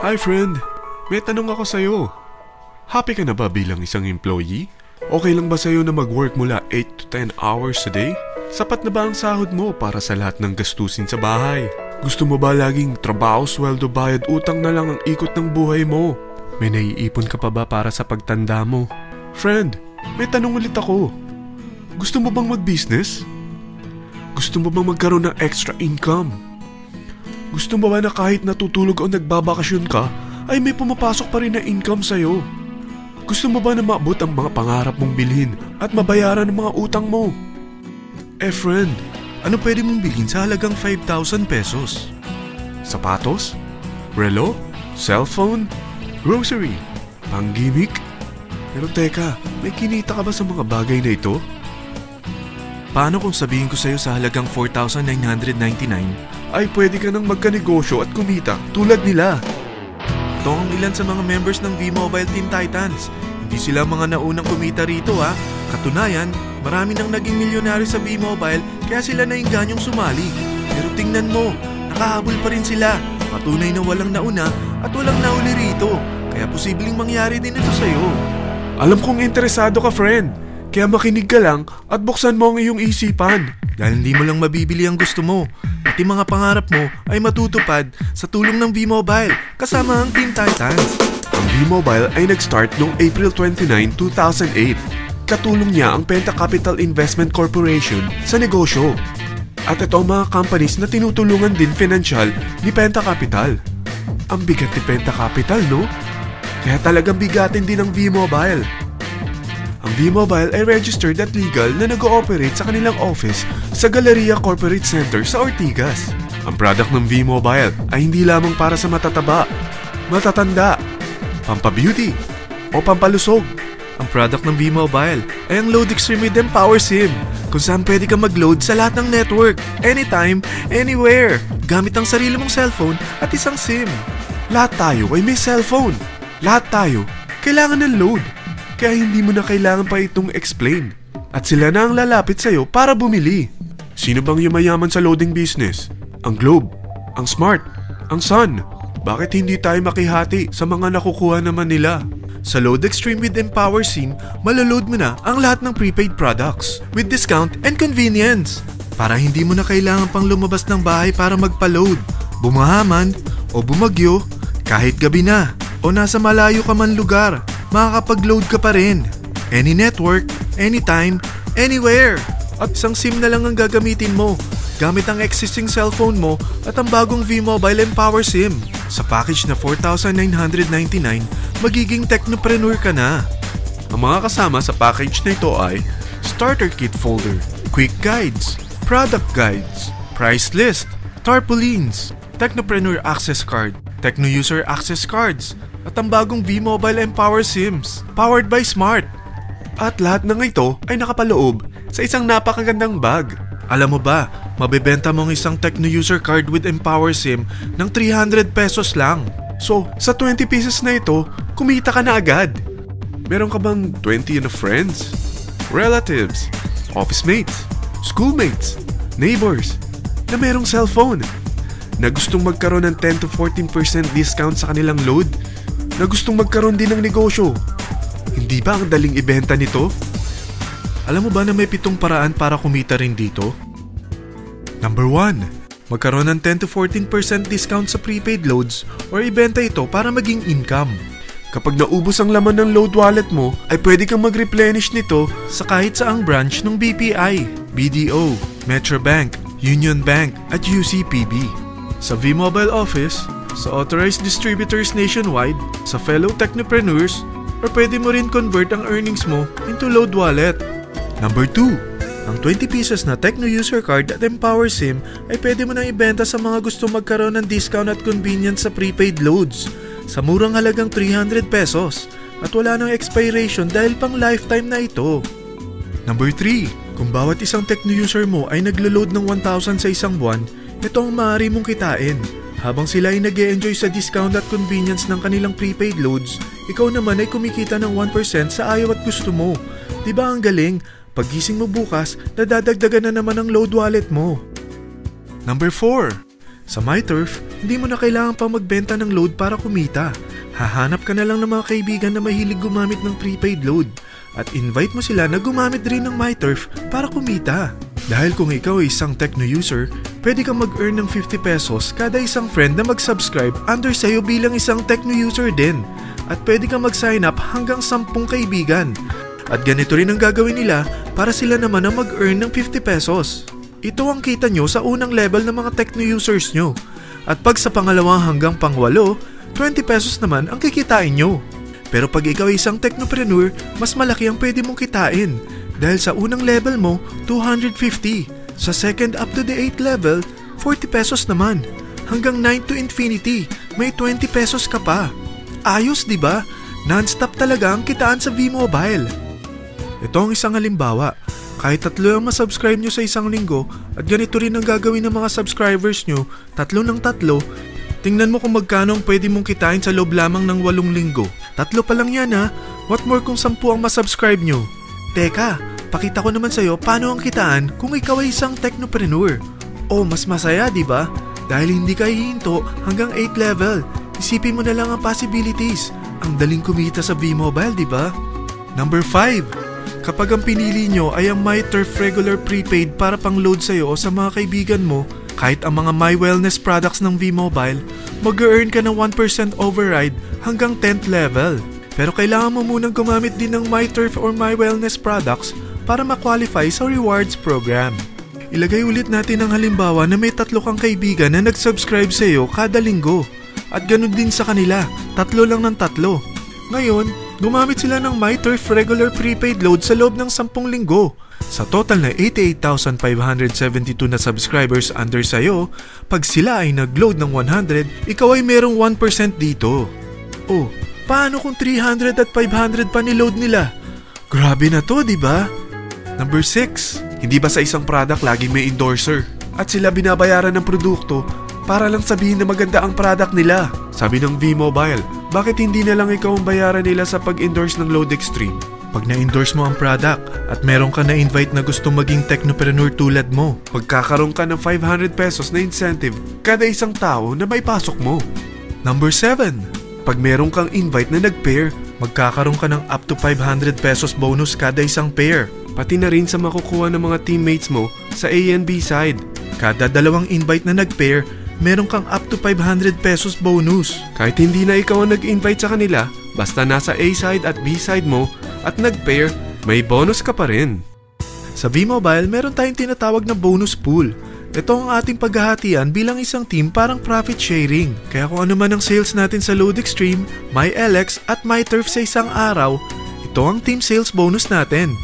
Hi friend, may tanong ako sa'yo. Happy ka na ba bilang isang employee? Okay lang ba sa'yo na mag-work mula 8 to 10 hours a day? Sapat na ba ang sahod mo para sa lahat ng gastusin sa bahay? Gusto mo ba laging trabaho, sweldo, bayad, utang na lang ang ikot ng buhay mo? May naiipon ka pa ba para sa pagtanda mo? Friend, may tanong ulit ako. Gusto mo bang mag-business? Gusto mo bang magkaroon ng extra income? Gusto mo ba na kahit natutulog o nagbabakasyon ka, ay may pumapasok pa rin na income sa'yo? Gusto mo ba na maabot ang mga pangarap mong bilhin at mabayaran ang mga utang mo? Friend, ano pwede mong bilhin sa halagang 5,000 pesos? Sapatos? Relo? Cellphone? Grocery? Pang-gimmick? Pero teka, may kinita ka ba sa mga bagay na ito? Paano kung sabihin ko sa'yo sa halagang 4,999 ay pwede ka nang magkanegosyo at kumita tulad nila? Ito ang ilan sa mga members ng V-Mobile Team Titans. Hindi sila mga naunang kumita rito ha. Katunayan, marami nang naging milyonaryo sa V-Mobile kaya sila naingganyong sumali. Pero tingnan mo, nakahabol pa rin sila. Patunay na walang nauna at walang nauli rito. Kaya posibleng mangyari din ito sa'yo. Alam kong interesado ka, friend. Kaya makinig ka lang at buksan mo ang iyong isipan. Dahil hindi mo lang mabibili ang gusto mo. Pati mga pangarap mo ay matutupad sa tulong ng V-Mobile kasama ang Team Titans. Ang V-Mobile ay nag-start noong April 29, 2008. Katulong niya ang Penta Capital Investment Corporation sa negosyo. At ito ang mga companies na tinutulungan din financial ni Penta Capital. Ang bigat ni Penta Capital, no? Kaya talagang bigatin din ang V-Mobile. Ang V-Mobile ay registered at legal na nag-ooperate sa kanilang office sa Galleria Corporate Center sa Ortigas. Ang product ng V-Mobile ay hindi lamang para sa matataba, matatanda, pampabeauty, o pampalusog. Ang product ng V-Mobile ay ang Load Extreme with Empower SIM, kung saan pwede ka mag-load sa lahat ng network, anytime, anywhere, gamit ang sarili mong cellphone at isang SIM. Lahat tayo ay may cellphone. Lahat tayo kailangan ng load. Kaya hindi mo na kailangan pa itong explain. At sila na ang lalapit sa'yo para bumili. Sino bang yumayaman sa loading business? Ang Globe, ang Smart, ang Sun. Bakit hindi tayo makihati sa mga nakukuha naman nila? Sa Load Extreme with Empower SIM, malaload mo na ang lahat ng prepaid products with discount and convenience. Para hindi mo na kailangan pang lumabas ng bahay para magpa-load. Bumahaman o bumagyo, kahit gabi na o nasa malayo ka man lugar, makakapag-load ka pa rin. Any network, anytime, anywhere. At isang SIM na lang ang gagamitin mo gamit ang existing cellphone mo at ang bagong V-Mobile Empower SIM. Sa package na 4,999, magiging technopreneur ka na. Ang mga kasama sa package na ito ay Starter Kit Folder, Quick Guides, Product Guides, Price List, Tarpaulins, Technopreneur Access Card, Techno User Access Cards, at ang bagong V-Mobile Empower SIMs, powered by Smart. At lahat ng ito ay nakapaloob sa isang napakagandang bag. Alam mo ba, mabebenta mo ang isang Techno User Card with Empower SIM ng 300 pesos lang. So, sa 20 pieces na ito, kumita ka na agad. Meron ka bang 20 na friends, relatives, office mates, schoolmates, neighbors, na merong cellphone, na gustong magkaroon ng 10 to 14% discount sa kanilang load, na gustong magkaroon din ng negosyo? Hindi ba ang daling ibenta nito? Alam mo ba na may 7 paraan para kumita rin dito? Number 1. Magkaroon ng 10 to 14% discount sa prepaid loads or ibenta ito para maging income. Kapag naubos ang laman ng load wallet mo, ay pwede kang mag-replenish nito sa kahit saang branch ng BPI, BDO, Metrobank, Union Bank at UCPB. Sa V-Mobile Office, sa authorized distributors nationwide, sa fellow technopreneurs, or pwede mo rin convert ang earnings mo into load wallet. Number 2. Ang 20 pieces na Techno User Card at Empower SIM ay pwede mo nang ibenta sa mga gusto magkaroon ng discount at convenience sa prepaid loads sa murang halagang 300 pesos at wala nang expiration dahil pang lifetime na ito. Number 3. Kung bawat isang Techno user mo ay naglo-load ng 1,000 sa isang buwan, ito ang maaari mong kitain. Habang sila ay nag-e-enjoy sa discount at convenience ng kanilang prepaid loads, ikaw naman ay kumikita ng 1% sa ayaw at gusto mo. Diba ang galing? Paggising mo bukas, nadadagdagan na naman ang load wallet mo. Number 4. Sa MyTurf, hindi mo na kailangan pa magbenta ng load para kumita. Hahanap ka na lang ng mga kaibigan na mahilig gumamit ng prepaid load at invite mo sila na gumamit rin ng MyTurf para kumita. Dahil kung ikaw ay isang Tecno user, pwede kang mag-earn ng 50 pesos kada isang friend na mag-subscribe under sa'yo bilang isang Tecno user din. At pwede kang mag-sign up hanggang 10 kaibigan. At ganito rin ang gagawin nila para sila naman ang mag-earn ng 50 pesos. Ito ang kita nyo sa unang level ng mga Tecno users nyo. At pag sa pangalawang hanggang pang-8, 20 pesos naman ang kikitain nyo. Pero pag ikaw ay isang technopreneur, mas malaki ang pwede mong kitain. Dahil sa unang level mo, 250. Sa second up to the 8th level, 40 pesos naman. Hanggang 9 to infinity, may 20 pesos ka pa. Ayos, di ba? Non-stop talaga ang kitaan sa V-Mobile. Ito ang isang halimbawa. Kahit 3 ang masubscribe nyo sa isang linggo at ganito rin ang gagawin ng mga subscribers nyo, 3 ng 3, tingnan mo kung magkano ang pwede mong kitain sa loob lamang ng 8 linggo. 3 pa lang yan ha. What more kung 10 ang masubscribe nyo? Teka, pakita ko naman sa'yo paano ang kitaan kung ikaw ay isang technopreneur. Oh, mas masaya, di ba? Dahil hindi ka hihinto hanggang 8th level. Isipin mo na lang ang possibilities. Ang daling kumita sa V-Mobile, di ba? Number 5. Kapag ang pinili nyo ay ang MyTurf regular prepaid para pang-load sa'yo o sa mga kaibigan mo, kahit ang mga My Wellness products ng V-Mobile, mag-earn ka ng 1% override hanggang 10th level. Pero kailangan mo munang gumamit din ng MyTurf or My Wellness products para ma-qualify sa rewards program. Ilagay ulit natin ang halimbawa na may 3 kang kaibigan na nag-subscribe sa'yo kada linggo. At ganun din sa kanila, 3 lang ng 3. Ngayon, gumamit sila ng MyTurf regular prepaid load sa loob ng 10 linggo. Sa total na 88,572 na subscribers under sa'yo, pag sila ay nag-load ng 100, ikaw ay merong 1% dito. Oh, paano kung 300 at 500 pa ni-load nila? Grabe na to, di ba? Number 6. Hindi ba sa isang product laging may endorser? At sila binabayaran ng produkto para lang sabihin na maganda ang product nila. Sabi ng V-Mobile, bakit hindi na lang ikaw ang bayaran nila sa pag-endorse ng Load Extreme? Pag na-endorse mo ang product at meron ka na-invite na gustong maging technopreneur tulad mo, magkakaroon ka ng 500 pesos na incentive kada isang tao na may pasok mo. Number 7. Pag meron kang invite na nag-pair, magkakaroon ka ng up to 500 pesos bonus kada isang pair. Pati na rin sa makukuha ng mga teammates mo sa A and B side. Kada 2 invite na nag-pair, meron kang up to 500 pesos bonus. Kahit hindi na ikaw ang nag-invite sa kanila, basta nasa A side at B side mo at nag-pair, may bonus ka pa rin. Sa V-Mobile, meron tayong tinatawag na bonus pool. Ito ang ating paghahatian bilang isang team parang profit sharing. Kaya kung ano man ang sales natin sa Load Extreme, MyLX at MyTurf sa isang araw, ito ang team sales bonus natin.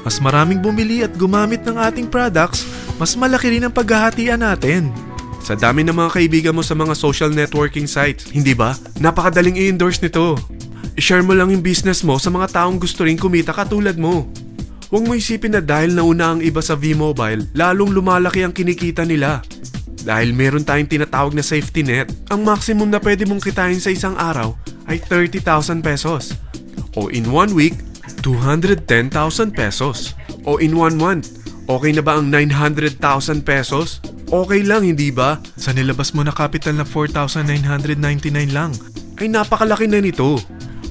Mas maraming bumili at gumamit ng ating products, mas malaki rin ang paghahatian natin. Sa dami ng mga kaibigan mo sa mga social networking sites, hindi ba? Napakadaling i-endorse nito. I-share mo lang yung business mo sa mga taong gusto rin kumita katulad mo. Huwag mo isipin na dahil nauna ang iba sa V-Mobile, lalong lumalaki ang kinikita nila. Dahil meron tayong tinatawag na safety net, ang maximum na pwede mong kitain sa isang araw ay 30,000 pesos. O in 1 week, 210,000 pesos. O in 1 month, okay na ba ang 900,000 pesos? Okay lang, hindi ba? Sa nilabas mo na capital na 4,999 lang, ay napakalaki na nito.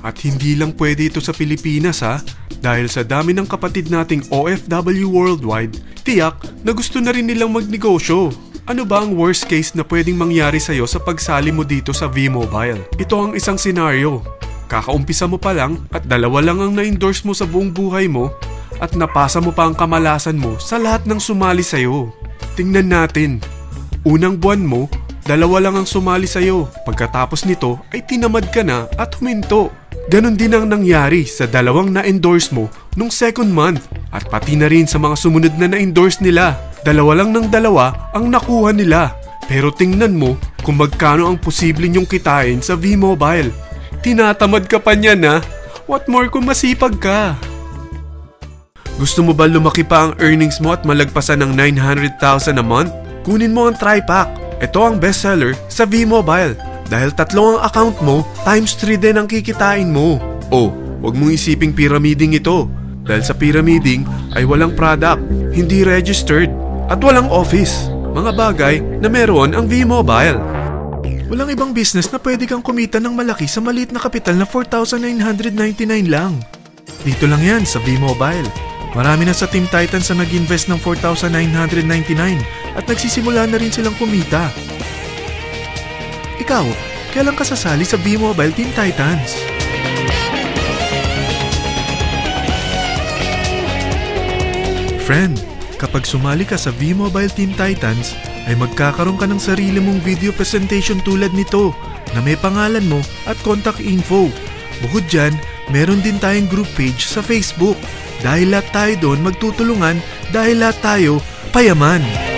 At hindi lang pwede ito sa Pilipinas ha, dahil sa dami ng kapatid nating OFW worldwide, tiyak na gusto na rin nilang magnegosyo. Ano ba ang worst case na pwedeng mangyari sa'yo sa pagsali mo dito sa V-Mobile? Ito ang isang senaryo. Kakaumpisa mo pa lang at 2 lang ang na-endorse mo sa buong buhay mo at napasa mo pa ang kamalasan mo sa lahat ng sumali sa'yo. Tingnan natin. Unang buwan mo, 2 lang ang sumali sa'yo. Pagkatapos nito ay tinamad ka na at huminto. Ganon din ang nangyari sa 2 na-endorse mo nung second month at pati na rin sa mga sumunod na na-endorse nila. 2 lang ng 2 ang nakuha nila. Pero tingnan mo kung magkano ang posible nyong kitain sa V-Mobile. Tinatamad ka pa niyan ha? What more kung masipag ka? Gusto mo ba lumaki pa ang earnings mo at malagpasan ng 900,000 a month? Kunin mo ang TriPack. Ito ang bestseller sa V-Mobile. Dahil 3 ang account mo, times 3 din ang kikitain mo. Oh, huwag mong isiping pyramiding ito. Dahil sa pyramiding ay walang product, hindi registered, at walang office. mga bagay na meron ang V-Mobile. Walang ibang business na pwede kang kumita ng malaki sa maliit na kapital na 4,999 lang. Dito lang yan sa V-Mobile. Marami na sa Team Titans na nag-invest ng 4,999 at nagsisimula na rin silang kumita. Ikaw, kailan ka sasali sa V-Mobile Team Titans? Friend, kapag sumali ka sa V-Mobile Team Titans, ay magkakaroon ka ng sarili mong video presentation tulad nito na may pangalan mo at contact info. Bukod dyan, meron din tayong group page sa Facebook. Dahil lahat tayo doon magtutulungan dahil lahat tayo payaman.